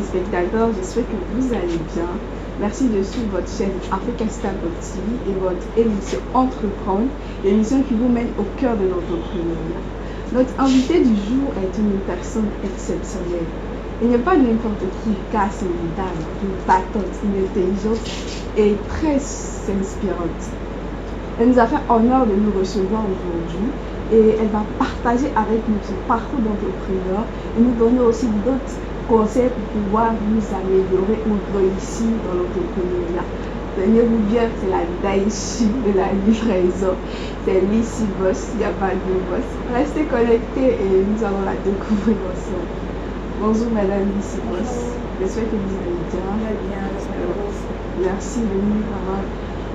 téléspectateurs, j'espère que vous allez bien. Merci de suivre votre chaîne Africa Startup TV et votre émission Entreprendre, l'émission qui vous mène au cœur de l'entrepreneuriat. Notre invité du jour est une personne exceptionnelle. Il n'est pas n'importe qui, car c'est une dame, une battante, une intelligente et très inspirante. Elle nous a fait honneur de nous recevoir aujourd'hui et elle va partager avec nous son parcours d'entrepreneur et nous donner aussi d'autres conseils pour pouvoir nous améliorer ou réussir dans l'entrepreneuriat. Tenez-vous bien, c'est la Daichi de la livraison. C'est Lissy Boss, il n'y a pas de boss. Restez connectés et nous allons la découvrir ensemble. Bonjour Madame Lissy Boss. J'espère que vous allez bien. Très bien, merci de nous avoir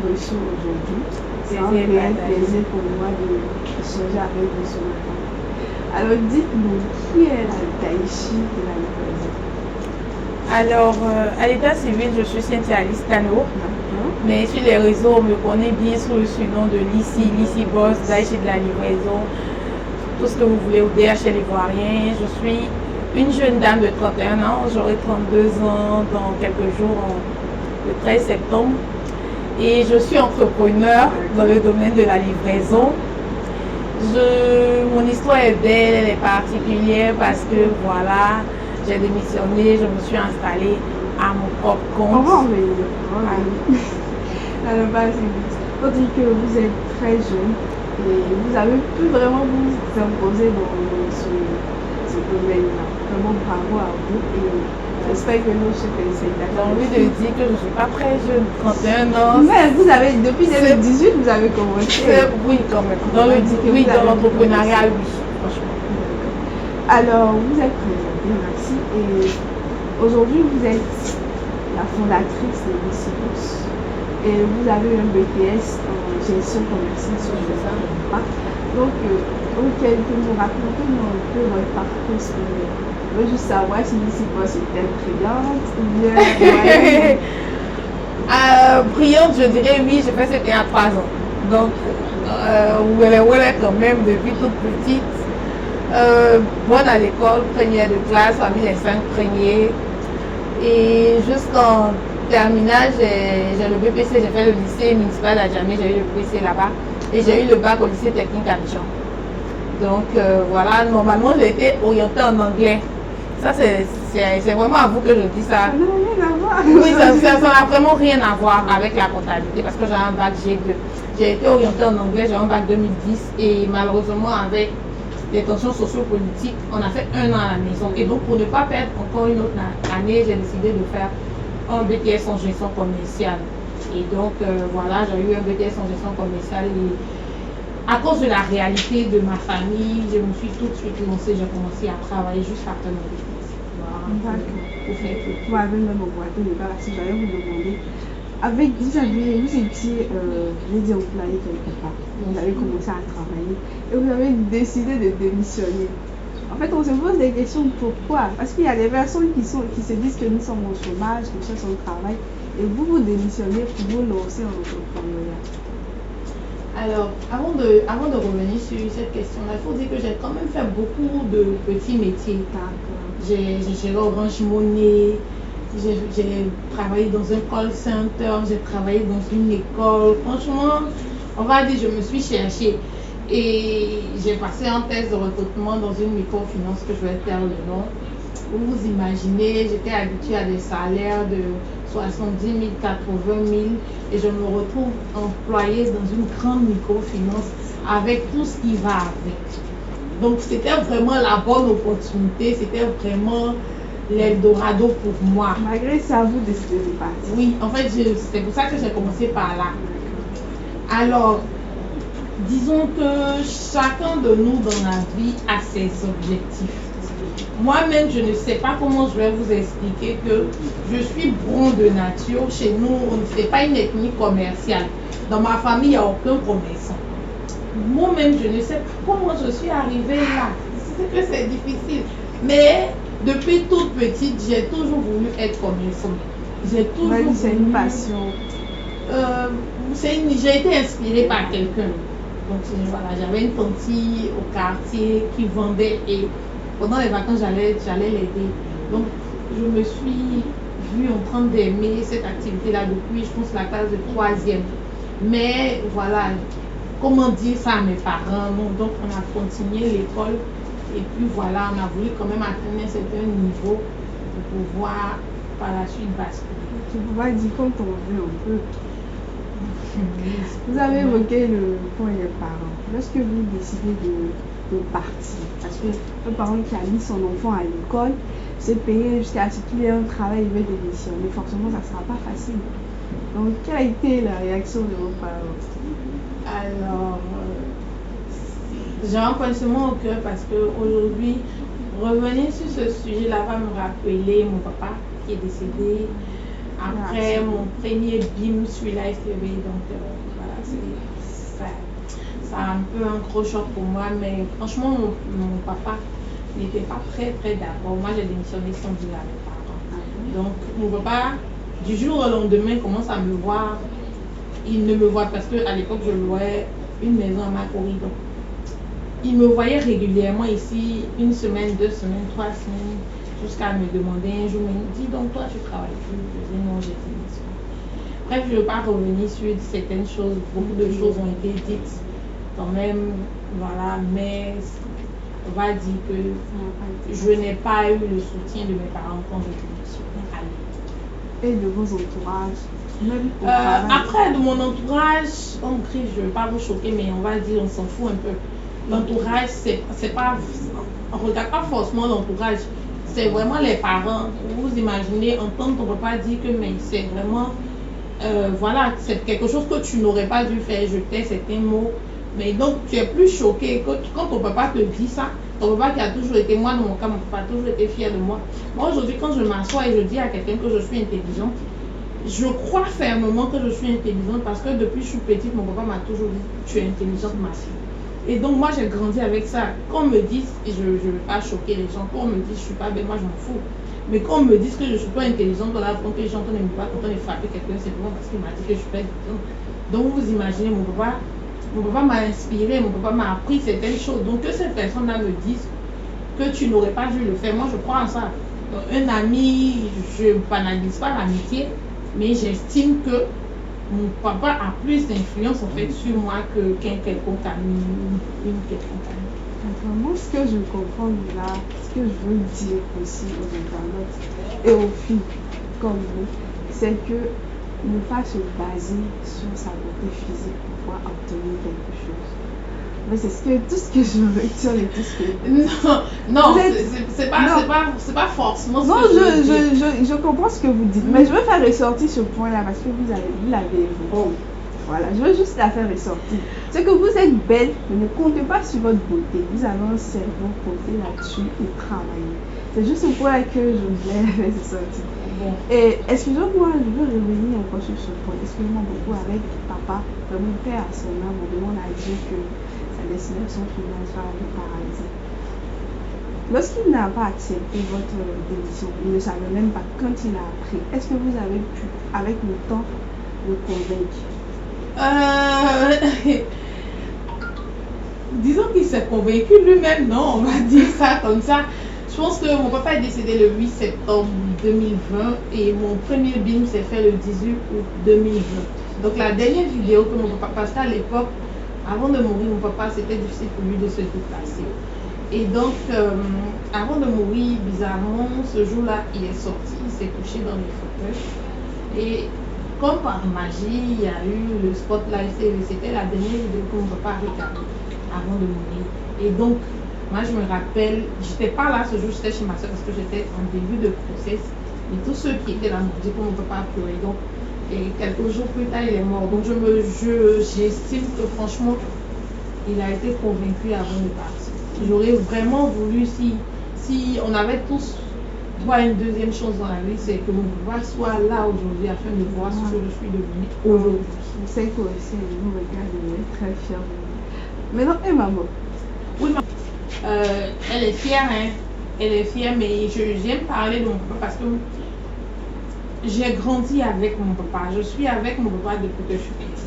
reçus aujourd'hui. C'est un réel plaisir pour moi d'échanger avec vous ce matin. Alors dites-nous, qui est la Daichi de la livraison? Alors, à l'état civil, je suis Cynthia Alice Cano, mais sur les réseaux, on me connaît bien sous le surnom de Lissy Boss, Daichi de la livraison, tout ce que vous voulez, au DHL ivoirien. Je suis une jeune dame de 31 ans, j'aurai 32 ans dans quelques jours, le 13 septembre. Et je suis entrepreneur dans le domaine de la livraison. Mon histoire est belle, elle est particulière parce que voilà, j'ai démissionné, je me suis installée à mon propre compte. On va en venir. À la base, on dit que vous êtes très jeune et vous avez pu vraiment vous imposer dans ce domaine-là. Vraiment bravo à vous et j'espère que nous, chers téléspectateurs, j'ai envie de dire que je ne suis pas très jeune, 31 ans. Mais vous avez, depuis 2018, vous avez commencé. Oui, quand même. Dans l'entrepreneuriat, oui, franchement. Alors, vous êtes présentée, merci. Et aujourd'hui, vous êtes la fondatrice de Lissy Boss. Et vous avez un BTS en gestion commerciale sur le pas. Donc, ok, que nous racontez un peu votre parcours scolaire. Je veux juste savoir si Lissy Boss était brillante ou bien brillante, je dirais oui, j'ai fait c'était à 3 ans. Donc, elle est quand même depuis toute petite. Bonne à l'école, première de classe, parmi les 5 premiers. Et jusqu'en terminale, j'ai le BPC, j'ai fait le lycée municipal à Djamé, j'ai eu le BPC là-bas. Et j'ai eu le bac au lycée technique à Abidjan. Donc voilà, normalement j'ai été orientée en anglais. Ça c'est vraiment à vous que je dis ça. Ça n'a rien à voir. Oui, ça n'a vraiment rien à voir avec la comptabilité parce que j'ai un bac G2. J'ai été orientée en anglais, j'ai un bac 2010 et malheureusement avec les tensions sociopolitiques, on a fait 1 an à la maison. Et donc pour ne pas perdre encore une autre année, j'ai décidé de faire un BTS en gestion commerciale. Et donc voilà, j'ai eu un BTS en gestion commerciale et à cause de la réalité de ma famille, je me suis tout de suite lancée, j'ai commencé à travailler juste après mon BTS. Vous avez même emboîté le pas, si j'allais vous demander, vous étiez, je vais dire, employé quelque part, vous avez commencé à travailler et vous avez décidé de démissionner. En fait, on se pose des questions pourquoi. Parce qu'il y a des personnes qui se disent que nous sommes au chômage, que nous cherchons au travail, et vous démissionnez pour vous lancer en entrepreneuriat. Alors, avant de revenir sur cette question-là, il faut dire que j'ai quand même fait beaucoup de petits métiers. J'ai géré Orange Money, j'ai travaillé dans un call center, j'ai travaillé dans une école. Franchement, on va dire, je me suis cherchée. Et j'ai passé un test de recrutement dans une microfinance que je vais taire le nom. Vous imaginez, j'étais habituée à des salaires de 70 000, 80 000 et je me retrouve employée dans une grande microfinance avec tout ce qui va avec. Donc c'était vraiment la bonne opportunité, c'était vraiment l'Eldorado pour moi. Malgré ça, vous décidez de partir. Oui, en fait, c'est pour ça que j'ai commencé par là. Alors, disons que chacun de nous dans la vie a ses objectifs. Moi-même, je ne sais pas comment je vais vous expliquer que je suis bon de nature. Chez nous, on ne fait pas une ethnie commerciale. Dans ma famille, il n'y a aucun commerçant. Moi-même, je ne sais pas comment je suis arrivée là. C'est que c'est difficile. Mais depuis toute petite, j'ai toujours voulu être commerçant. J'ai toujours voulu... C'est une passion. J'ai été inspirée par quelqu'un. Donc voilà, j'avais une tante au quartier qui vendait et pendant les vacances, j'allais l'aider. Donc je me suis vue en train d'aimer cette activité-là depuis, je pense, la classe de 3e. Mais voilà, comment dire ça à mes parents? Non, donc on a continué l'école et puis voilà, on a voulu quand même atteindre un certain niveau pour pouvoir par la suite basculer. Tu pourrais dire quand on veut, on peut. Vous avez évoqué le point des parents. Lorsque vous décidez de partir, parce que un parent qui a mis son enfant à l'école, c'est payé jusqu'à ce qu'il ait un travail, il veut démissionner. Forcément, ça ne sera pas facile. Donc, quelle a été la réaction de vos parents? Alors, j'ai un pincement au cœur parce qu'aujourd'hui, revenir sur ce sujet-là va me rappeler mon papa qui est décédé après mon premier BIM sur Live TV. Donc, voilà, ça a un peu un gros choc pour moi. Mais franchement, mon papa n'était pas très d'accord. Moi, j'ai démissionné sans dire à mes parents. Donc, mon papa, du jour au lendemain, commence à me voir. Il ne me voit parce qu'à l'époque, je louais une maison à Macquarie. Donc, il me voyait régulièrement ici, 1 semaine, 2 semaines, 3 semaines, jusqu'à me demander un jour, mais il dit donc toi tu travailles plus. Je dis non, j'ai démissionné. Bref, je ne veux pas revenir sur certaines choses, beaucoup de choses ont été dites quand même, voilà, mais on va dire que je n'ai pas eu le soutien de mes parents quand j'ai démissionné à l'époque. Et de vos entourages? Après, de mon entourage, on crie, je ne veux pas vous choquer, mais on va dire, on s'en fout un peu. L'entourage, c'est pas, on ne regarde pas forcément l'entourage, c'est vraiment les parents. Vous imaginez entendre ton papa dire que mais c'est vraiment, voilà, c'est quelque chose que tu n'aurais pas dû faire, jeter certains mots. Mais donc, tu es plus choqué quand ton papa te dit ça. Ton papa qui a toujours été, moi dans mon cas, mon papa a toujours été fier de moi. Moi aujourd'hui, quand je m'assois et je dis à quelqu'un que je suis intelligente, je crois fermement que je suis intelligente parce que depuis que je suis petite, mon papa m'a toujours dit tu es intelligente, ma fille. Et donc moi j'ai grandi avec ça. Quand on me dit, et je ne veux pas choquer les gens, quand on me dit je suis pas belle, moi je m'en fous. Mais quand on me dit que je suis pas intelligente, voilà, quand les gens ne me pas quand on est frappé quelqu'un, c'est vraiment parce qu'il m'a dit que je suis pas intelligente. Donc vous imaginez, mon papa m'a inspiré, mon papa m'a appris certaines choses. Donc que ces personnes-là me disent que tu n'aurais pas dû le faire, moi je crois en ça. Donc, un ami, je ne banalise pas l'amitié, mais j'estime que mon papa a plus d'influence en fait sur moi qu'un quelconque ami, une quelconque amie. Moi, ce que je comprends là, ce que je veux dire aussi aux internautes et aux filles comme vous, c'est que ne pas se baser sur sa beauté physique pour pouvoir obtenir quelque chose. Mais c'est tout ce que je retire et tout ce que... Non, c'est pas forcément ce non, que je comprends ce que vous dites, mais je veux faire ressortir ce point-là parce que vous l'avez évoqué. Voilà, je veux juste la faire ressortir. C'est que vous êtes belle, mais ne comptez pas sur votre beauté. Vous avez un cerveau, comptez là-dessus et travaillez. C'est juste ce point que je voulais faire ressortir. Bon. Et excusez-moi, je veux revenir encore sur ce point. Excusez-moi beaucoup avec papa. Mon père à son âme, on demande à Dieu que sa destination finale soit le paradis. Lorsqu'il n'a pas accepté votre décision, il ne savait même pas quand il a appris. Est-ce que vous avez pu, avec le temps, le convaincre? Disons qu'il s'est convaincu lui-même, non, on va dire ça comme ça. Je pense que mon papa est décédé le 8 septembre 2020 et mon premier BIM s'est fait le 18 août 2020. Donc la dernière vidéo que mon papa, parce qu'à l'époque, avant de mourir, mon papa, c'était difficile pour lui de se déplacer. Et donc, avant de mourir, bizarrement, ce jour-là, il est sorti, il s'est couché dans les fauteuils. Et comme par magie, il y a eu le Spotlight TV. C'était la dernière vidéo que mon papa a regardée avant de mourir. Et donc, moi, je me rappelle, j'étais pas là ce jour, j'étais chez ma soeur parce que j'étais en début de grossesse. Et tous ceux qui étaient là m'ont dit que mon papa a pleuré. Donc, et quelques jours plus tard, il est mort. Donc, j'estime que franchement, il a été convaincu avant de partir. J'aurais vraiment voulu, si on avait tous droit à une deuxième chance dans la vie, c'est que mon papa soit là aujourd'hui afin de voir ce que je suis devenue aujourd'hui. Je sais que aussi, vous regardez, très fière de vous. Maintenant, et maman? Oui, maman. Elle est fière, hein. Elle est fière, mais j'aime parler de mon papa parce que j'ai grandi avec mon papa. Je suis avec mon papa depuis que je suis petite.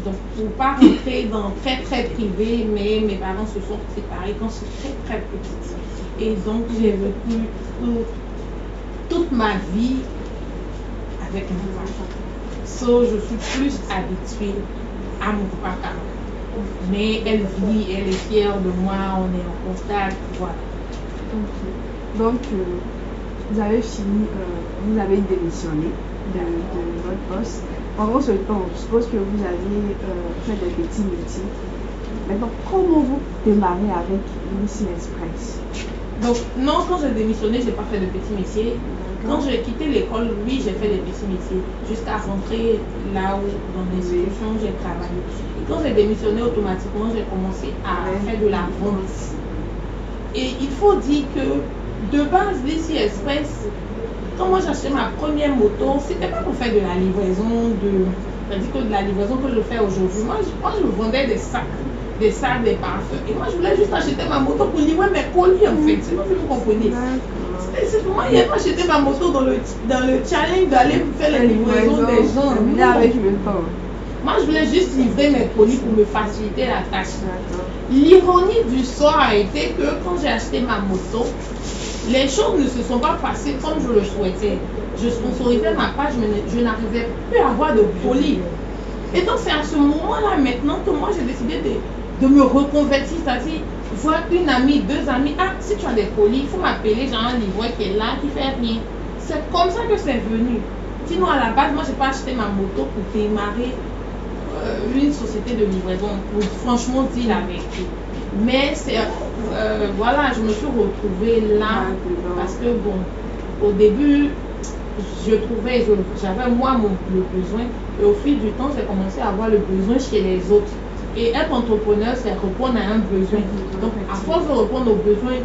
Donc, pour ne pas rentrer dans très privé, mais mes parents se sont séparés quand je suis très petite. Et donc, j'ai vécu toute ma vie avec mon papa. So, je suis plus habituée à mon papa. Mais elle vit, elle est fière de moi, on est en contact, voilà. Donc, vous avez fini, vous avez démissionné de votre poste. Pendant ce temps, je suppose que vous avez fait des petits métiers. Maintenant, comment vous démarrez avec Lucy Express? Donc, non, quand j'ai démissionné, je n'ai pas fait de petits métiers. Quand j'ai quitté l'école, oui, j'ai fait des petits métiers jusqu'à rentrer là où, dans l'institution, j'ai travaillé. Et quand j'ai démissionné, automatiquement, j'ai commencé à faire de la vente. Et il faut dire que, de base, Lucy Express, quand moi j'ai acheté ma première moto, c'était pas pour faire de la livraison, c'est-à-dire que de la livraison que je fais aujourd'hui. Moi, je vendais des sacs, des parfums. Et moi, je voulais juste acheter ma moto pour livrer mes colis, en fait. C'est pas si vous comprenez. C'est pour moi, il n'y a pas acheté ma moto dans le challenge d'aller faire la livraison des gens. Avec le temps. Moi, je voulais juste livrer mes colis pour me faciliter la tâche. L'ironie du sort a été que quand j'ai acheté ma moto, les choses ne se sont pas passées comme je le souhaitais. Je sponsorisais ma page, mais je n'arrivais plus à avoir de colis. Et donc, c'est à ce moment-là maintenant que moi, j'ai décidé de me reconvertir. C'est-à-dire, voir une amie, deux amis. Ah, si tu as des colis, il faut m'appeler, j'ai un livreur qui est là, qui fait rien. C'est comme ça que c'est venu. Sinon, à la base, moi, je n'ai pas acheté ma moto pour démarrer une société de livraison, pour franchement dire la vérité. Mais c'est, voilà, je me suis retrouvée là parce que, bon, au début, j'avais moi le besoin, et au fil du temps, j'ai commencé à avoir le besoin chez les autres. Et être entrepreneur, c'est répondre à un besoin. Donc, à force de répondre aux besoins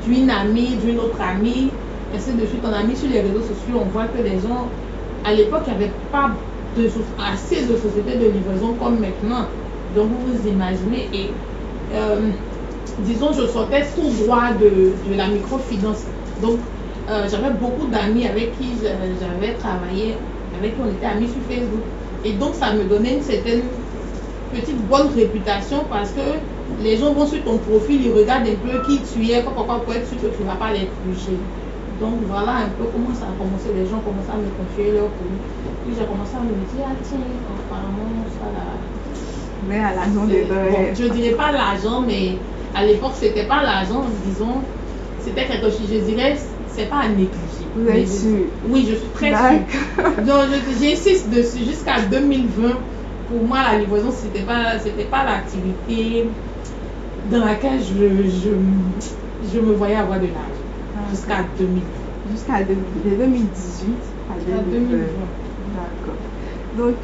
d'une amie, d'une autre amie, ainsi de suite, on a mis sur les réseaux sociaux, on voit que les gens, à l'époque, il n'y avait pas assez de sociétés de livraison comme maintenant. Donc, vous vous imaginez, et disons, je sortais tout droit de la microfinance. Donc, j'avais beaucoup d'amis avec qui j'avais travaillé, avec qui on était amis sur Facebook. Et donc, ça me donnait une certaine petite bonne réputation parce que les gens vont sur ton profil, ils regardent un peu qui tu es, pour être sûr que tu ne vas pas les toucher. Donc, voilà un peu comment ça a commencé. Les gens commençaient à me confier leur colis. Puis, j'ai commencé à me dire, ah tiens, apparemment, ça là. Mais à l'argent des bon, je ne dirais pas l'argent, mais à l'époque, c'était pas l'argent, disons, c'était quelque chose, je dirais, c'est pas à négliger. Vous êtes sûr? Oui, je suis très sûre. Donc, j'insiste dessus jusqu'à 2020. Pour moi, la livraison, c'était pas l'activité dans laquelle je me voyais avoir de l'argent. Jusqu'à 2020. Jusqu'à 2018 à 2020. D'accord. Donc,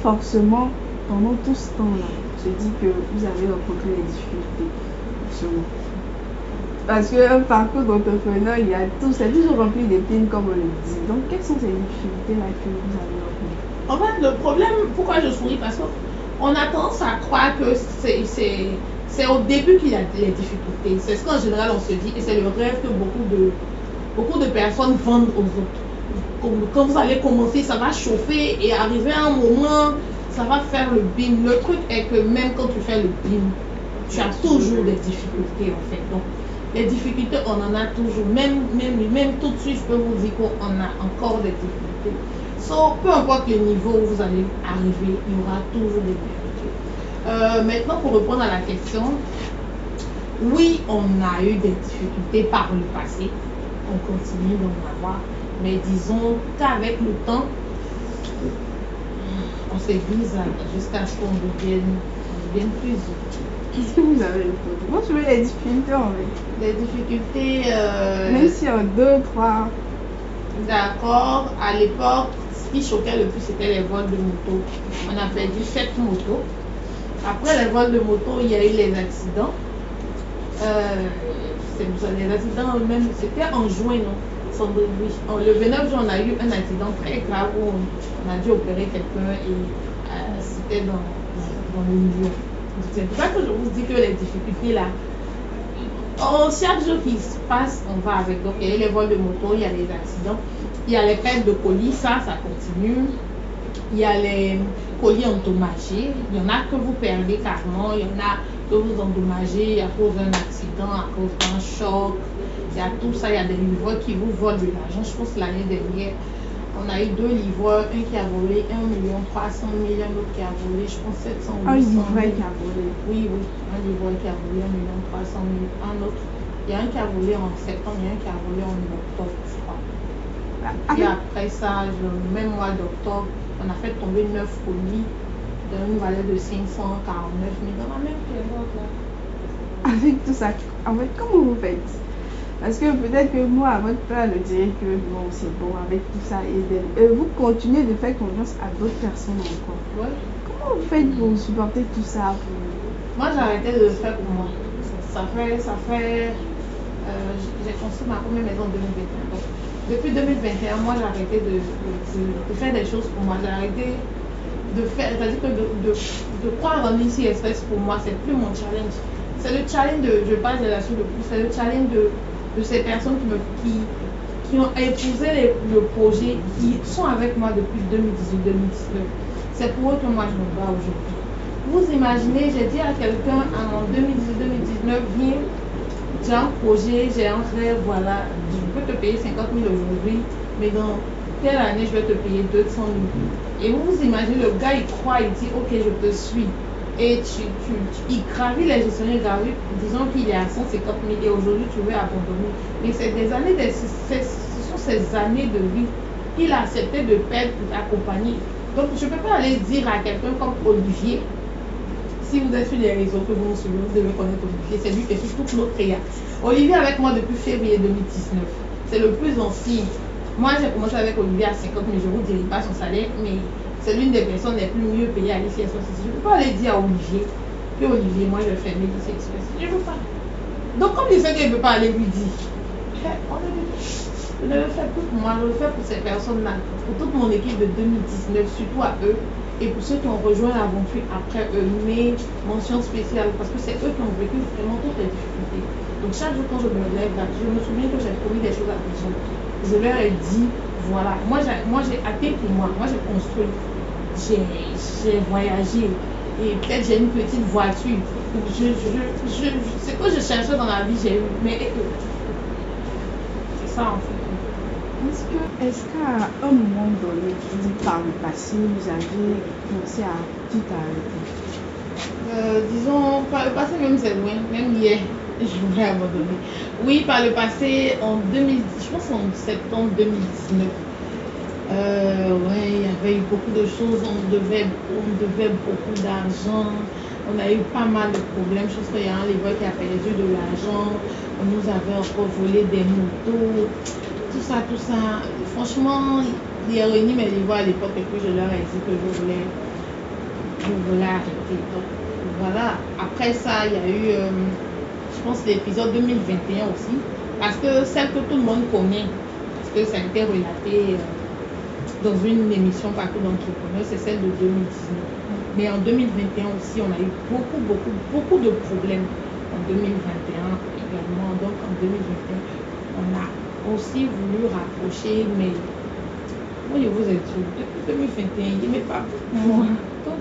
forcément, pendant tout ce temps-là, je dis que vous avez rencontré des difficultés. Sûrement. Parce qu'un parcours d'entrepreneur, il y a tout, c'est toujours rempli d'épines, comme on le dit. Donc, quelles sont ces difficultés-là que vous avez rencontrées? En fait, le problème, pourquoi je souris, parce qu'on a tendance à croire que c'est au début qu'il y a les difficultés. C'est ce qu'en général on se dit, et c'est le rêve que beaucoup de personnes vendent aux autres. Quand vous allez commencer, ça va chauffer, et arriver à un moment, ça va faire le bim. Le truc est que même quand tu fais le bim, tu as toujours des difficultés en fait. Donc, les difficultés, on en a toujours. Même tout de suite, je peux vous dire qu'on a encore des difficultés. Peu importe le niveau où vous allez arriver, il y aura toujours des difficultés. Maintenant, pour répondre à la question, oui, on a eu des difficultés par le passé. On continue d'en avoir. Mais disons qu'avec le temps, on s'aiguise jusqu'à ce qu'on devienne plus. Qu'est-ce que vous avez répondu? Moi, je veux les difficultés en fait. Les difficultés. Même si en 2, 3. D'accord. À l'époque, ce qui choquait le plus, c'était les vols de moto. On a perdu 7 motos. Après les vols de moto, il y a eu les accidents. Les accidents eux-mêmes, c'était en juin, non? Oui. Le 29 juin, on a eu un accident très grave où on a dû opérer quelqu'un et c'était dans le milieu. C'est pour ça que je vous dis que les difficultés là, chaque jour qui se passe, on va avec. Donc, il y a les vols de moto, il y a les accidents, il y a les pertes de colis, ça continue. Il y a les colis endommagés, il y en a que vous perdez carrément, il y en a que vous endommagez à cause d'un accident, à cause d'un choc. Il y a tout ça, il y a des livreurs qui vous volent de l'argent. Je pense que l'année dernière, on a eu 2 livreurs, un qui a volé 1,3 million, un autre qui a volé, je pense, 700 ou 800 000. Un livreur qui a volé. Oui, un livreur qui a volé 1,3 million, un autre. Il y a un qui a volé en septembre, il y a un qui a volé en octobre, je crois. Et après ça, le même mois d'octobre, on a fait tomber 9 colis d'une valeur de 549 000 dans la même période là. Avec tout ça, en fait, comment vous faites? Parce que peut-être que moi, à votre place, je dirais que bon, c'est bon avec tout ça. Et vous continuez de faire confiance à d'autres personnes encore. Ouais. Comment vous faites pour supporter tout ça? Moi, j'ai arrêté de le faire pour moi. J'ai construit ma première maison en 2021. Donc, depuis 2021, moi, j'ai arrêté de faire des choses pour moi. J'ai arrêté de faire, c'est-à-dire que de croire en ici espèce pour moi, c'est plus mon challenge. C'est le challenge je parle de la chose de plus, c'est le challenge de ces personnes qui ont épousé le projet, qui sont avec moi depuis 2018-2019. C'est pour eux que moi je me bats aujourd'hui. Vous imaginez, j'ai dit à quelqu'un en 2018-2019, viens, j'ai un projet, j'ai un rêve, voilà, je peux te payer 50 000 aujourd'hui, mais dans telle année, je vais te payer 200 000. Et vous imaginez, le gars, il croit, il dit, ok, je te suis. Et il gravit les gestionnaires, disons qu'il est à 150 000 et aujourd'hui, tu veux abandonner. Mais c'est des années, ce sont ces années de vie qu'il a accepté de perdre pour t'accompagner. Donc, je ne peux pas aller dire à quelqu'un comme Olivier, si vous êtes sur les réseaux que vous me suivez, vous devez connaître Olivier. C'est lui qui est sur toute notre créa. Olivier avec moi depuis février 2019. C'est le plus ancien. Moi, j'ai commencé avec Olivier à 50 000. Je ne vous dirai pas son salaire, mais c'est l'une des personnes les plus mieux payées à l'ICI Express. Je ne peux pas aller dire à Olivier que Olivier, moi, je fais l'ICI Express. Je ne veux pas. Donc, comme il sait qu'il ne peut pas aller lui dire, je ne le fais plus pour moi, je le fais pour ces personnes-là, pour toute mon équipe de 2019, surtout à eux. Et pour ceux qui ont rejoint l'aventure après eux, mais mention spéciale, parce que c'est eux qui ont vécu vraiment toutes les difficultés. Donc chaque jour quand je me lève là, je me souviens que j'ai promis des choses à des gens. Je leur ai dit, voilà, moi j'ai acté pour moi j'ai construit, j'ai voyagé, et peut-être j'ai une petite voiture. C'est que je cherchais dans la vie, j'ai eu, mais c'est ça en fait. Est-ce qu'à un moment donné, par le passé, vous avez commencé à tout arrêter? Disons, par le passé, même c'est loin, même hier, je voulais abandonner. Oui, par le passé, je pense en septembre 2019, ouais, il y avait eu beaucoup de choses, on devait beaucoup d'argent, on a eu pas mal de problèmes. Je pense qu'il y a un livreur qui a perdu de l'argent, on nous avait encore volé des motos. Tout ça, franchement, il a réuni mes livreurs à l'époque et puis je leur ai dit que je voulais arrêter. Donc voilà, après ça, il y a eu, je pense, l'épisode 2021 aussi, parce que celle que tout le monde connaît, parce que ça a été relaté dans une émission Parcours d'entrepreneur, c'est celle de 2019. Mais en 2021 aussi, on a eu beaucoup de problèmes. En 2021 également, donc en 2021, on a aussi voulu rapprocher, mais moi je vous ai dit, depuis 2021, il n'est pas pour moi. Donc,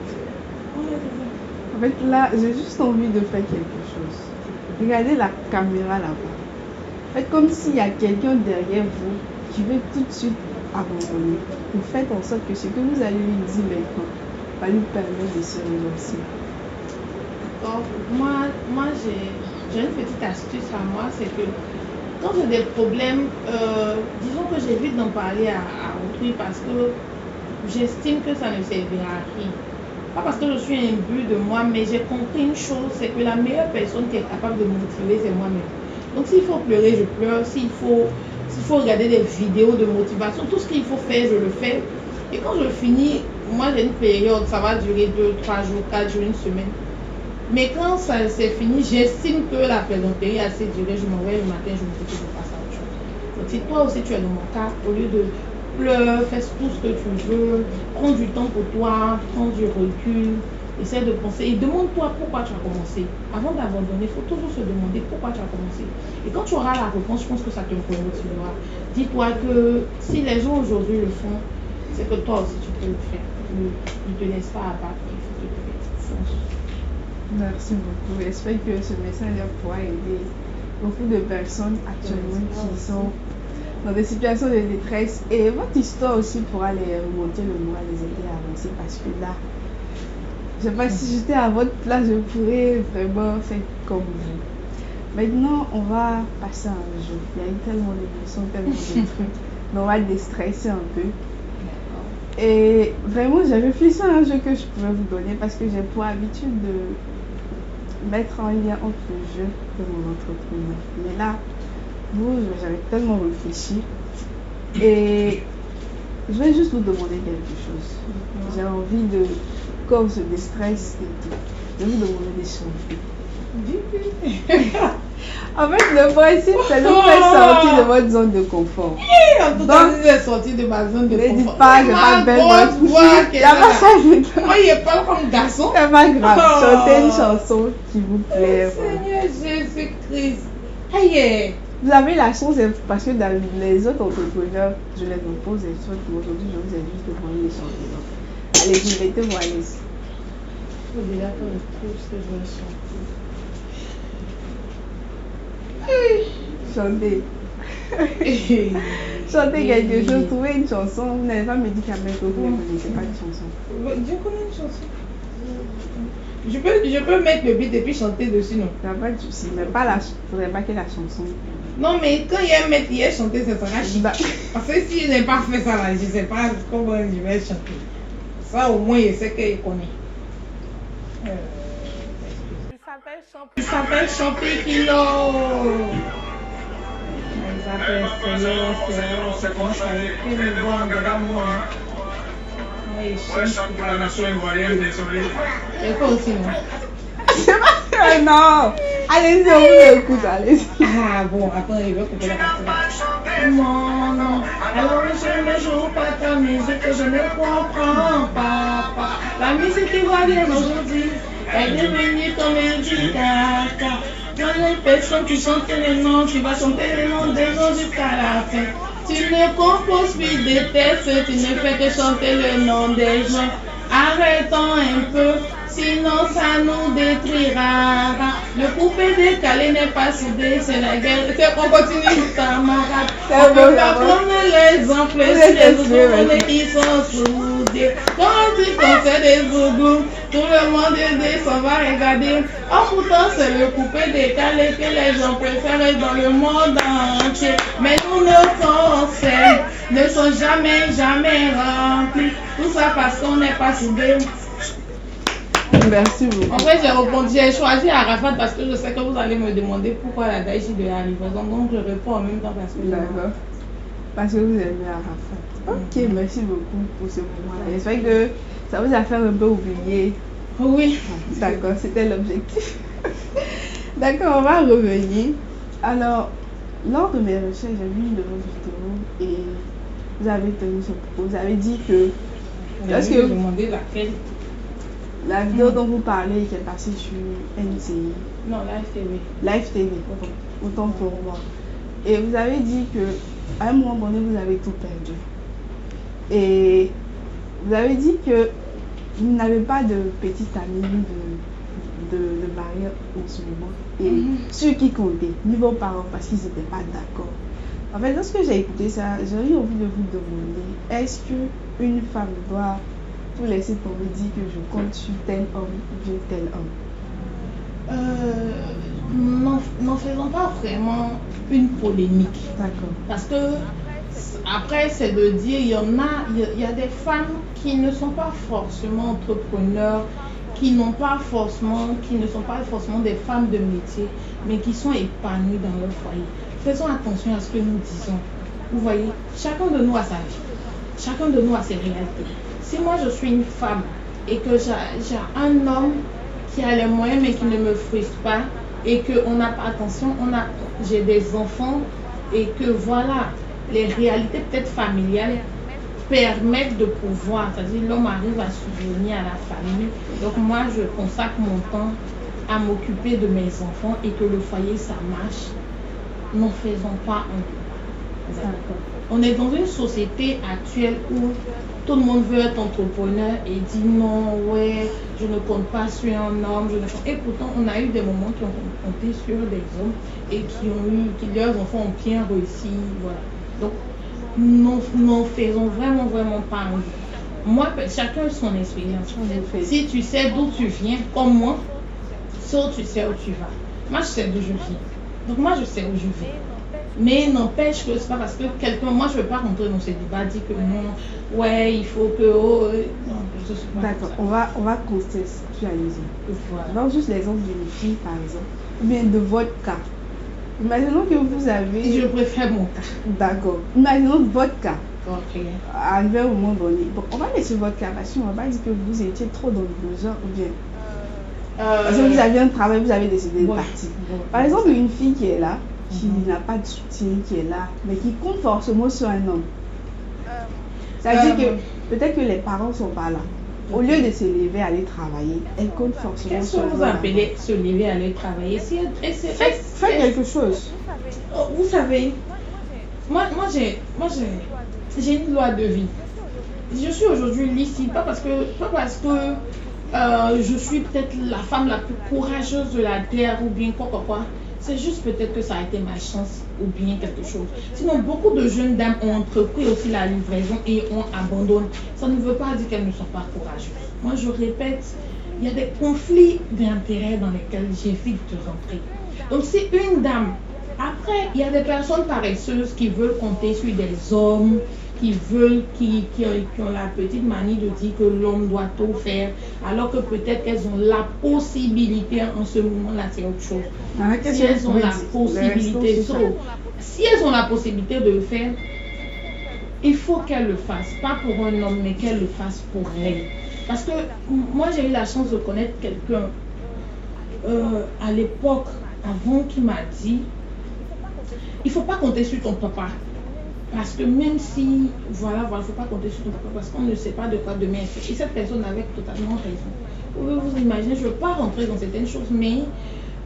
en fait, là, j'ai juste envie de faire quelque chose. Regardez la caméra là-bas. Faites comme s'il y a quelqu'un derrière vous qui veut tout de suite abandonner. Vous faites en sorte que ce que vous allez lui dire maintenant va lui permettre de se relancer. Donc, moi j'ai une petite astuce à moi, c'est que quand j'ai des problèmes, disons que j'évite d'en parler à autrui parce que j'estime que ça ne servira à rien. Pas parce que je suis imbue de moi, mais j'ai compris une chose, c'est que la meilleure personne qui est capable de me motiver, c'est moi-même. Donc s'il faut pleurer, je pleure. S'il faut regarder des vidéos de motivation, tout ce qu'il faut faire, je le fais. Et quand je finis, moi j'ai une période, ça va durer 2, 3 jours, 4 jours, une semaine. Mais quand ça c'est fini, j'estime que la plaisanterie a assez duré. Je me réveille le matin, je me dis que je passe à autre chose. Donc si toi aussi tu es dans mon cas, au lieu de pleurer, fais tout ce que tu veux, prends du temps pour toi, prends du recul, essaie de penser et demande-toi pourquoi tu as commencé. Avant d'abandonner, il faut toujours se demander pourquoi tu as commencé. Et quand tu auras la réponse, je pense que ça te motivera. Dis-toi que si les gens aujourd'hui le font, c'est que toi aussi tu peux le faire. Ne te laisse pas abattre, il faut que tu fonces. Merci beaucoup. J'espère que ce message pourra aider beaucoup de personnes actuellement qui sont dans des situations de détresse. Et votre histoire aussi pourra les remonter le moral, les aider à avancer parce que là, je ne sais pas si j'étais à votre place, je pourrais vraiment faire comme vous. Maintenant, on va passer à un jeu. Il y a eu tellement d'émotions, tellement de trucs. Mais on va déstresser un peu. Et vraiment, j'ai réfléchi à un jeu que je pouvais vous donner parce que j'ai pour habitude de mettre en lien entre le jeu et mon entrepreneur. Mais là, j'avais tellement réfléchi. Et je vais juste vous demander quelque chose. J'ai envie de, comme se déstresse et tout, de vous demander de chanter. En fait, le principe, c'est de vous faire sortir de votre zone de confort. En tout cas, vous êtes sorti de ma zone de confort. Ne dites pas, j'ai pas belle voix. Il n'y a pas ça. Moi, il parle comme garçon. C'est pas grave. Chantez une chanson qui vous plaît. Seigneur Jésus-Christ. Aïe. Vous avez la chance, parce que dans les autres entrepreneurs, je les impose des choses. Aujourd'hui, je vous ai juste demandé de chanter. Donc, allez-y, mettez-vous à l'aise. Déjà que je trouve ce que je vais chanter. Chantez. Chantez quelque chose, trouvez une chanson. Vous n'allez pas me dire qu'à mettre que vous ne connaissez pas de chanson. Je connais une chanson. Je peux mettre le beat et puis chanter dessus, non? Il n'y a pas de souci, mais pas la, faudrait pas que la chanson. Non, mais quand il y a un maître qui est chanté, ça sera chic. Parce que si je n'ai pas fait ça là, je ne sais pas comment je vais chanter. Ça au moins, je sais qu'il connaît. Il s'appelle Champikino. Il s'appelle Seigneur, c'est comment ça écrit le bon de l'amour. Il chante pour la nation ivoirienne, désolé. Et quoi aussi, non? C'est pas que non. Allez-y, on vous écoute, allez-y. Ah bon, attends, il veut couper la partie. Non, non. Alors je ne joue pas ta musique que je ne comprends pas. La musique ivoirienne aujourd'hui est devenue comme un dictat. Dans les personnes qui chantent les noms, tu vas chanter les noms des gens jusqu'à la fin. Tu ne composes plus des textes, tu ne fais que chanter le nom des gens. Arrêtons un peu, sinon ça nous détruira. Le coupé décalé n'est pas soudé, c'est la guerre. C'est qu'on continue, camarade. On peut pas prendre l'exemple sur les zougous qui sont soudés. Quand tu concèdes des zougous, tout le monde s'en va regarder. Oh, pourtant, c'est le coupé décalé que les gens préfèrent dans le monde entier. Mais nous, nos concerts ne sont jamais remplis. Tout ça parce qu'on n'est pas soudés. Merci beaucoup. En fait, j'ai choisi Arafat parce que je sais que vous allez me demander pourquoi la Daïchi de la livraison. Donc, je réponds en même temps parce que. D'accord. Parce que vous aimez Arafat. Ok, merci beaucoup pour ce moment-là. J'espère que ça vous a fait un peu oublier. Oui. D'accord, c'était l'objectif. D'accord, on va revenir. Alors, lors de mes recherches, j'ai vu une de vos vidéos et vous avez tenu ce propos. Vous avez dit que. Est-ce que vous demandez laquelle? La vidéo dont vous parlez qui est passée sur NCI. Non, Live TV. Live TV, autant pour moi. Et vous avez dit que à un moment donné, vous avez tout perdu. Et vous avez dit que vous n'avez pas de petite amie de mari en ce moment. Et ceux qui comptaient, ni vos parents, parce qu'ils n'étaient pas d'accord. En fait, lorsque j'ai écouté ça, j'ai eu envie de vous demander, est-ce qu'une femme doit tout laisser pour me dire que je compte sur tel homme ou bien tel homme? N'en faisons pas vraiment une polémique. D'accord. Parce que après, c'est de dire, il y a des femmes qui ne sont pas forcément entrepreneurs, qui ne sont pas forcément des femmes de métier, mais qui sont épanouies dans leur foyer. Faisons attention à ce que nous disons. Vous voyez, chacun de nous a sa vie. Chacun de nous a ses réalités. Si moi je suis une femme et que j'ai un homme qui a les moyens mais qui ne me frustre pas et qu'on n'a pas attention, j'ai des enfants et que voilà, les réalités peut-être familiales permettent de pouvoir, c'est-à-dire l'homme arrive à subvenir à la famille. Donc moi je consacre mon temps à m'occuper de mes enfants et que le foyer ça marche. N'en faisons pas un débat. On est dans une société actuelle où tout le monde veut être entrepreneur et dit non, ouais, je ne compte pas sur un homme. Et pourtant, on a eu des moments qui ont compté sur des hommes et qui leurs enfants ont bien réussi. Voilà. Donc, n'en faisons vraiment, vraiment pas un. Moi, chacun son expérience. Si tu sais d'où tu viens, comme moi, tu sais où tu vas. Moi, je sais d'où je viens. Donc, moi, je sais où je vais. Mais n'empêche que c'est pas parce que quelqu'un, moi je ne veux pas rentrer dans ce débat, dire que non, ouais, il faut que. Non, je suis pas. D'accord, on va contextualiser. Voilà. Je donne juste l'exemple d'une fille, par exemple, ou bien de votre cas. Imaginons que vous avez. Je préfère mon cas. D'accord. Imaginons votre cas. Ok. Arrivé au moment donné. Bon, on va laisser votre cas parce qu'on ne va pas dire que vous étiez trop dans le besoin ou bien. Parce que vous aviez un travail, vous avez décidé de partir. Par exemple, une fille qui est là, qui n'a pas de soutien, qui est là, mais qui compte forcément sur un homme. C'est-à-dire que peut-être que les parents ne sont pas là. Au lieu de se lever, aller travailler, elle compte forcément sur un homme. Qu'est-ce que vous appelez se lever, aller travailler? Faites quelque chose. Vous savez, moi j'ai une loi de vie. Je suis aujourd'hui ici, pas parce que je suis peut-être la femme la plus courageuse de la terre ou bien quoi. C'est juste peut-être que ça a été ma chance ou bien quelque chose. Sinon, beaucoup de jeunes dames ont entrepris aussi la livraison et ont abandonné. Ça ne veut pas dire qu'elles ne sont pas courageuses. Moi, je répète, il y a des conflits d'intérêts dans lesquels j'évite de rentrer. Donc, si une dame, après, il y a des personnes paresseuses qui veulent compter sur des hommes, qui ont la petite manie de dire que l'homme doit tout faire, alors que peut-être qu'elles ont la possibilité en ce moment-là, c'est autre chose. Si elles ont la possibilité, si elles ont la possibilité de le faire, il faut qu'elles le fassent, pas pour un homme, mais qu'elles le fassent pour elles. Parce que moi, j'ai eu la chance de connaître quelqu'un à l'époque, avant, qui m'a dit, il ne faut pas compter sur ton papa. Parce que même si, voilà, il ne faut pas compter sur ton papa parce qu'on ne sait pas de quoi demain est fait. Et cette personne avait totalement raison. Vous pouvez vous imaginer, je ne veux pas rentrer dans certaines choses, mais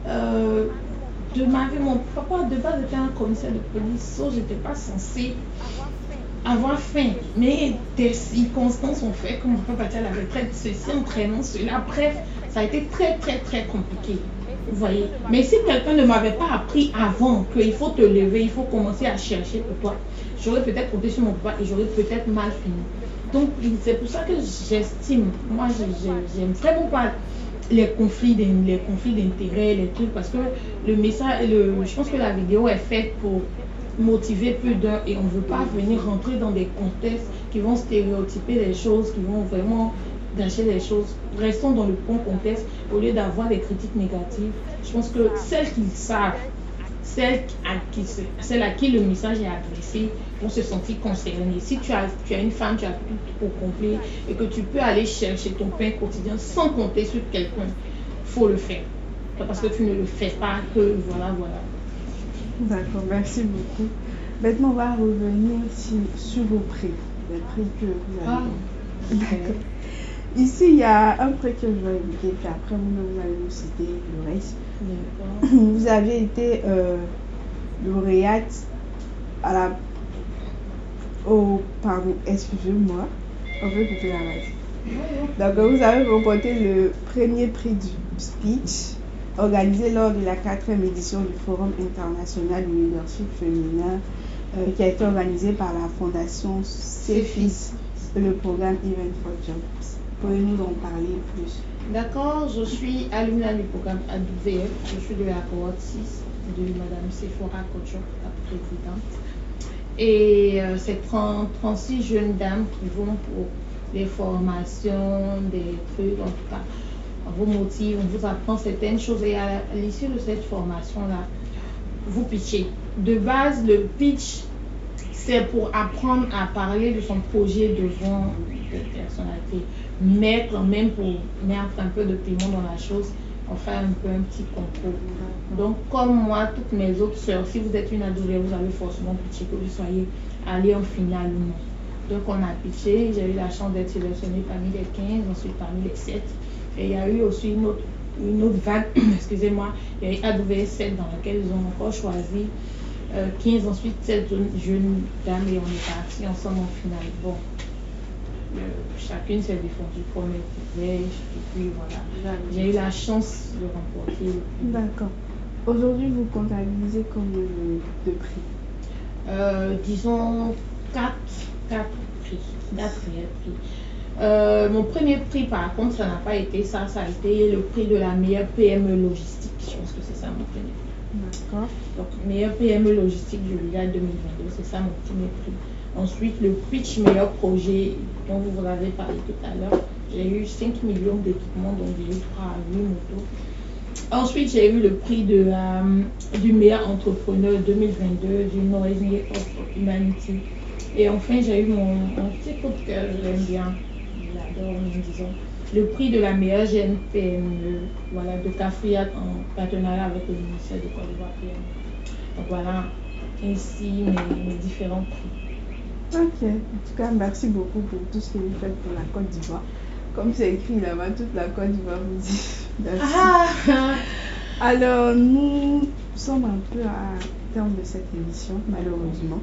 de ma vie, mon papa de base était un commissaire de police, donc je n'étais pas censée avoir faim. Mais des circonstances ont fait que mon papa partait à la retraite, ceci entraînant cela. Bref, ça a été très, très, très compliqué. Vous voyez. Mais si quelqu'un ne m'avait pas appris avant qu'il faut te lever, il faut commencer à chercher pour toi, j'aurais peut-être compté sur mon papa et j'aurais peut-être mal fini. Donc, c'est pour ça que j'estime, moi, j'aime vraiment pas les conflits d'intérêts, les trucs, parce que le message, je pense que la vidéo est faite pour motiver plus d'un et on ne veut pas venir rentrer dans des contextes qui vont stéréotyper les choses, qui vont vraiment gâcher les choses. Restons dans le bon contexte au lieu d'avoir des critiques négatives. Je pense que celles qui savent, celles à qui le message est adressé vont se sentir concernées. Si tu as une femme, tu as tout au complet et que tu peux aller chercher ton pain quotidien sans compter sur quelqu'un, il faut le faire. Parce que tu ne le fais pas que voilà. D'accord, merci beaucoup. Maintenant, on va revenir sur vos prix, les prix que vous avez. D'accord. Ici, il y a un prix que je vais évoquer, puis après, vous allez nous citer le reste. Vous avez été lauréate pardon, excusez-moi, on peut couper la live. Donc, vous avez remporté le premier prix du speech organisé lors de la 4e édition du Forum international du leadership féminin qui a été organisé par la fondation CEFIS et le programme Event for Jobs. Pouvez-nous en parler plus? D'accord, je suis alumna du programme AWF, je suis de la cohorte 6 de Madame Sephora Couture, la présidente. Et c'est 36 jeunes dames qui vont pour des formations, des trucs, en tout cas. On vous motive, on vous apprend certaines choses et à l'issue de cette formation-là, vous pitchez. De base, le pitch, c'est pour apprendre à parler de son projet devant des personnalités. Mais quand même pour mettre un peu de piment dans la chose, on fait un petit concours. Donc comme moi, toutes mes autres sœurs, si vous êtes une adolescente, vous allez forcément pitcher que vous soyez allé en finale ou non. Donc on a pitché, j'ai eu la chance d'être sélectionnée parmi les 15, ensuite parmi les 7. Et il y a eu aussi une autre vague, excusez-moi, il y a eu AWS 7 dans laquelle ils ont encore choisi 15, ensuite 7 jeunes dames et on est partis ensemble en finale. Bon, chacune s'est défendue comme elle pouvait. Et puis voilà, j'ai eu la chance de remporter le prix. D'accord. Aujourd'hui, vous comptabilisez combien de prix? Disons 4 prix, 4 réels prix. Mon premier prix, par contre, ça n'a pas été ça, ça a été le prix de la meilleure PME logistique. Je pense que c'est ça mon premier prix. D'accord. Donc, meilleure PME logistique du Julia 2022, c'est ça mon premier prix. Ensuite, le pitch meilleur projet dont vous avez parlé tout à l'heure, j'ai eu 5 millions d'équipements, donc j'ai eu 3 à 8 motos. Ensuite, j'ai eu le prix du meilleur entrepreneur 2022 du Noisy of Humanity. Et enfin, j'ai eu mon petit coup de cœur, je l'aime bien, je l'adore, disons. Le prix de la meilleure jeune PME, voilà, de Cafriat en partenariat avec le ministère de Côte d'Ivoire PME. Donc voilà, ainsi mes différents prix. Ok, en tout cas, merci beaucoup pour tout ce que vous faites pour la Côte d'Ivoire. Comme c'est écrit là-bas, toute la Côte d'Ivoire vous dit merci. Alors, nous sommes un peu à terme de cette émission, malheureusement.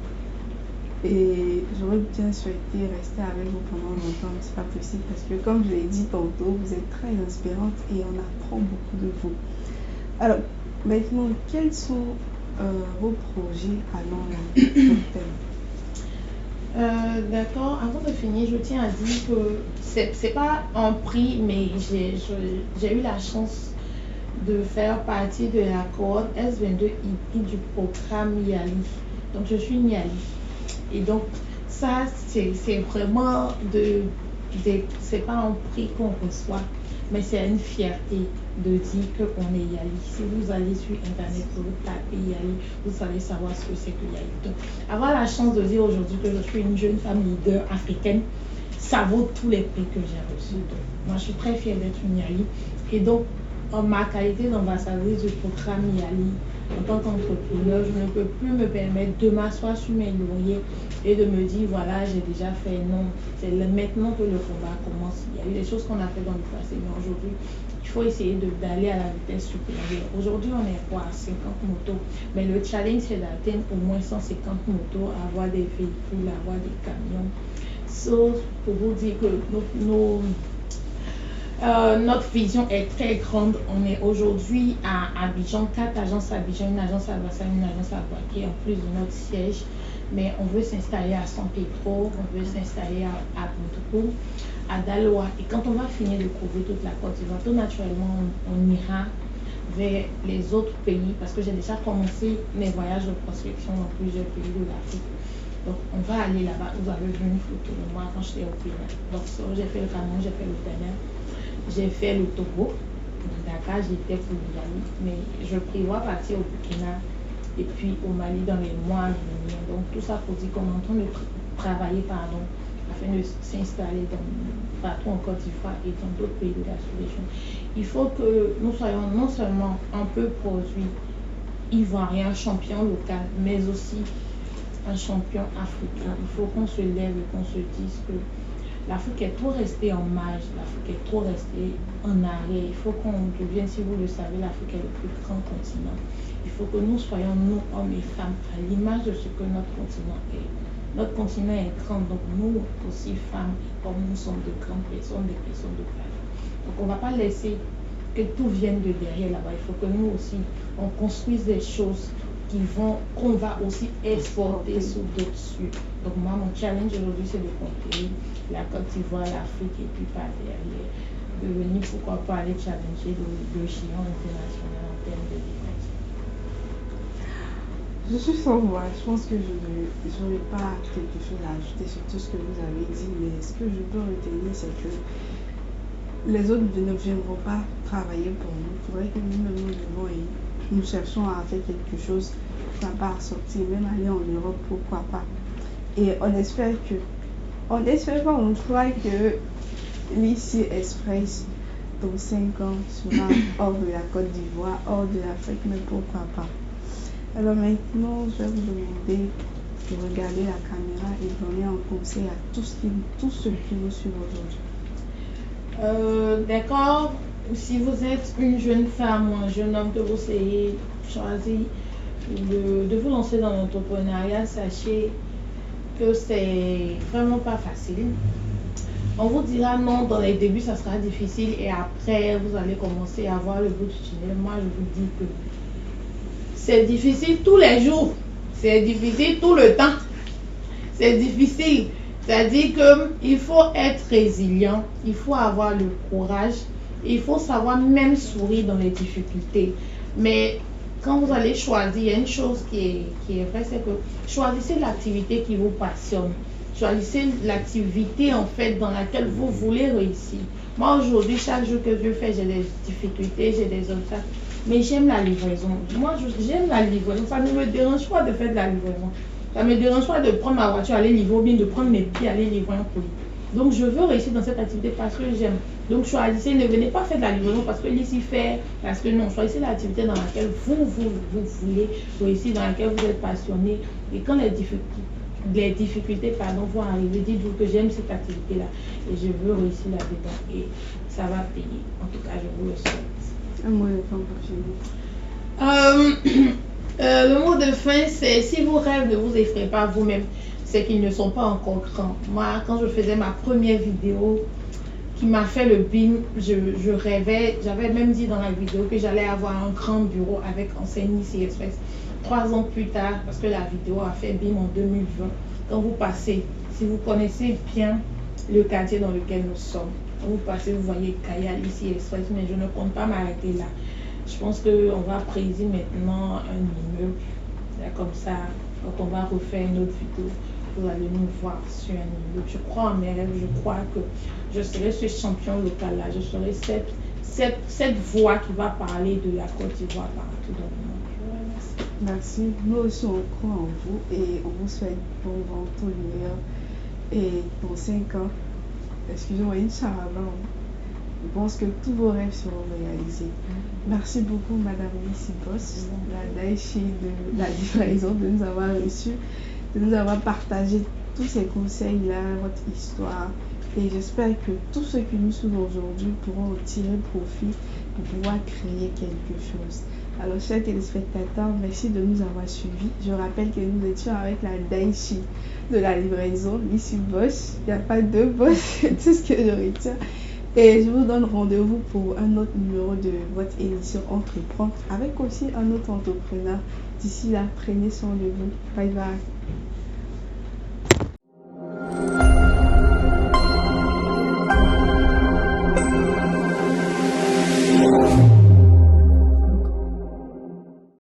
Et j'aurais bien souhaité rester avec vous pendant longtemps, mais c'est pas possible parce que, comme je l'ai dit tantôt, vous êtes très inspirante et on apprend beaucoup de vous. Alors, maintenant, quels sont vos projets à long terme? D'accord, avant de finir, je tiens à dire que c'est pas un prix, mais j'ai eu la chance de faire partie de la cohorte S22IP du programme YALI. Donc, je suis YALI. Et donc, ça, c'est vraiment c'est pas un prix qu'on reçoit, mais c'est une fierté de dire qu'on est YALI. Si vous allez sur Internet, vous tapez YALI, vous allez savoir ce que c'est que YALI. Donc, avoir la chance de dire aujourd'hui que je suis une jeune femme leader africaine, ça vaut tous les prix que j'ai reçus. Donc, moi, je suis très fière d'être une YALI. Et donc, en ma qualité d'ambassadrice du programme YALI, en tant qu'entrepreneur, je ne peux plus me permettre de m'asseoir sur mes lauriers et de me dire, voilà, j'ai déjà fait. Non, c'est maintenant que le combat commence. Il y a eu des choses qu'on a fait dans le passé, mais aujourd'hui, il faut essayer d'aller à la vitesse supérieure. Aujourd'hui, on est quoi, à 50 motos, mais le challenge, c'est d'atteindre au moins 150 motos, avoir des véhicules, avoir des camions. Sauf pour vous dire que notre vision est très grande. On est aujourd'hui à Abidjan, 4 agences à Abidjan, une agence à Bassam, une agence à Boaké, en plus de notre siège. Mais on veut s'installer à San Pedro, on veut s'installer à Boutoukou, à Daloa. Et quand on va finir de couvrir toute la Côte d'Ivoire, tout naturellement, on ira vers les autres pays parce que j'ai déjà commencé mes voyages de prospection dans plusieurs pays de l'Afrique. Donc, on va aller là-bas. Vous avez vu une photo de moi quand j'étais au Bénin. Donc, j'ai fait le Cameroun, j'ai fait le Bénin. J'ai fait le Togo, Dakar, j'étais pour Miami, mais je prévois partir au Burkina et puis au Mali dans les mois à venir. Donc tout ça pour dire qu'on est en train de travailler afin de s'installer partout en Côte d'Ivoire et dans d'autres pays de la sous-région. Il faut que nous soyons non seulement un peu produits ivoiriens, champion local, mais aussi un champion africain. Il faut qu'on se lève et qu'on se dise que l'Afrique est trop restée en marge, l'Afrique est trop restée en arrière. Il faut qu'on devienne, si vous le savez, l'Afrique est le plus grand continent. Il faut que nous soyons, nous, hommes et femmes, à l'image de ce que notre continent est. Notre continent est grand, donc nous aussi, femmes et hommes, nous sommes de grandes personnes, des personnes de valeur. Donc on ne va pas laisser que tout vienne de derrière là-bas. Il faut que nous aussi, on construise des choses qu'on va aussi exporter sous d'autres cieux. Donc moi, mon challenge aujourd'hui, c'est de conquérir la Côte d'Ivoire, l'Afrique et puis par derrière, de venir, pourquoi pas, aller challenger le géant international en termes de défense. Je suis sans voix. Je pense que je n'aurai pas quelque chose à ajouter sur tout ce que vous avez dit, mais ce que je peux retenir, c'est que les autres ne viendront pas travailler pour nous. Il faudrait que nous-mêmes nous devons et nous cherchons à faire quelque chose, pourquoi pas sortir, même aller en Europe, pourquoi pas. Et on espère pas, on croit que l'ICI Express dans 5 ans sera hors de la Côte d'Ivoire, hors de l'Afrique, mais pourquoi pas. Alors maintenant, je vais vous demander de regarder la caméra et donner un conseil à tous ceux qui vous suivent aujourd'hui. D'accord. Si vous êtes une jeune femme ou un jeune homme que vous ayez choisi de vous lancer dans l'entrepreneuriat, sachez que c'est vraiment pas facile. On vous dira non, dans les débuts, ça sera difficile et après, vous allez commencer à voir le bout du tunnel. Moi, je vous dis que c'est difficile tous les jours. C'est difficile tout le temps. C'est difficile. C'est-à-dire qu'il faut être résilient, il faut avoir le courage, il faut savoir même sourire dans les difficultés. Mais quand vous allez choisir, il y a une chose qui est vraie, c'est que choisissez l'activité qui vous passionne. Choisissez l'activité en fait dans laquelle vous voulez réussir. Moi aujourd'hui, chaque jour que je fais, j'ai des difficultés, j'ai des obstacles. Mais j'aime la livraison. Moi, j'aime la livraison. Ça ne me dérange pas de faire de la livraison. Ça ne me dérange pas de prendre ma voiture, aller livrer, ou bien de prendre mes pieds, aller livrer un colis. Donc, je veux réussir dans cette activité parce que j'aime. Donc, choisissez, ne venez pas faire de la livraison parce que l'ici fait, parce que non, choisissez l'activité dans laquelle vous voulez réussir, dans laquelle vous êtes passionné. Et quand les difficultés vont arriver, dites-vous que j'aime cette activité-là et je veux réussir là-dedans. Et ça va payer. En tout cas, je vous le souhaite. Un mot de fin pour finir. Le mot de fin, c'est si vos rêves ne vous effraient pas vous-même, c'est qu'ils ne sont pas encore grands. Moi, quand je faisais ma première vidéo qui m'a fait le BIM, je rêvais, j'avais même dit dans la vidéo que j'allais avoir un grand bureau avec enseigne ici Express. 3 ans plus tard, parce que la vidéo a fait BIM en 2020, quand vous passez, si vous connaissez bien le quartier dans lequel nous sommes, quand vous passez, vous voyez Kayal ici Express, mais je ne compte pas m'arrêter là. Je pense qu'on va présider maintenant un immeuble. Comme ça, quand on va refaire une autre vidéo, vous allez nous voir sur un immeuble. Je crois en mes rêves, je crois que je serai ce champion local-là. Je serai cette voix qui va parler de la Côte d'Ivoire partout dans le monde. Merci. Nous aussi, on croit en vous et on vous souhaite bon vent, tout le meilleur. Et pour 5 ans, excusez-moi, Inch'Allah, je pense que tous vos rêves seront réalisés. Merci beaucoup, Madame Missy Boss, la Daichi de la livraison, de nous avoir reçus, de nous avoir partagé tous ces conseils-là, votre histoire. Et j'espère que tous ceux qui nous suivent aujourd'hui pourront en tirer profit pour pouvoir créer quelque chose. Alors, chers téléspectateurs, merci de nous avoir suivis. Je rappelle que nous étions avec la Daichi de la livraison, Missy Boss. Il n'y a pas deux boss, c'est tout ce que je retiens. Et je vous donne rendez-vous pour un autre numéro de votre émission Entreprendre avec aussi un autre entrepreneur. D'ici là, prenez soin de vous. Bye bye.